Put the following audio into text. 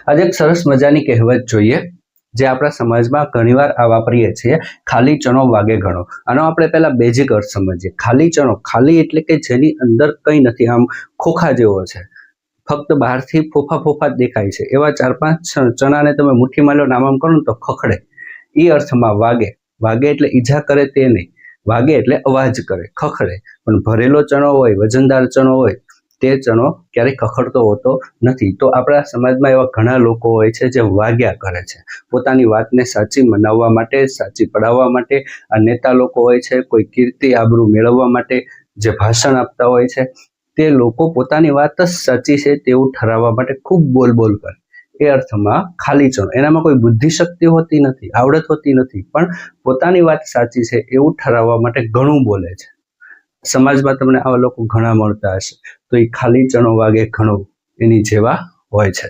આજે એક સરસ મજાની કહેવત જોઈએ જે આપણા સમાજમાં ઘણીવાર આ વાપરીએ છીએ, ખાલી ચણો વાગે ઘણો. આનો આપણે પહેલા બેઝિક અર્થ સમજીએ. ખાલી ચણો, ખાલી એટલે કે જેની અંદર કંઈ નથી, આમ ખોખા જેવો છે, ફક્ત બહારથી ફોફા ફોફા જ દેખાય છે, એવા 4-5 ચણાને તમે મુઠ્ઠીમાં લો, નામ કરો ને તો ખખડે. એ અર્થમાં વાગે. વાગે એટલે ઈજા કરે તે નહીં, વાગે એટલે અવાજ કરે, ખખડે. પણ ભરેલો ચણો હોય, વજનદાર ચણો હોય, તે ચણો ક્યારેય ખખડતો હોતો નથી. તો આપણા સમાજમાં એવા ઘણા લોકો હોય છે જે વાગ્યા કરે છે પોતાની વાતને સાચી મનાવવા માટે, સાચી પડાવવા માટે. આ નેતા લોકો હોય છે, કોઈ કીર્તિ આબરૂ મેળવવા માટે જે ભાષણ આપતા હોય છે, તે લોકો પોતાની વાત જ સાચી છે તેવું ઠરાવવા માટે ખૂબ બોલ કરે. એ અર્થમાં ખાલી ચણો. એનામાં કોઈ બુદ્ધિશક્તિ હોતી નથી, આવડત હોતી નથી, પણ પોતાની વાત સાચી છે એવું ઠરાવવા માટે ઘણું બોલે છે. સમાજમાં તમને આવા લોકો ઘણા મળતા હશે. તો એ ખાલી ચણો વાગે ઘણો એની જેવા હોય છે.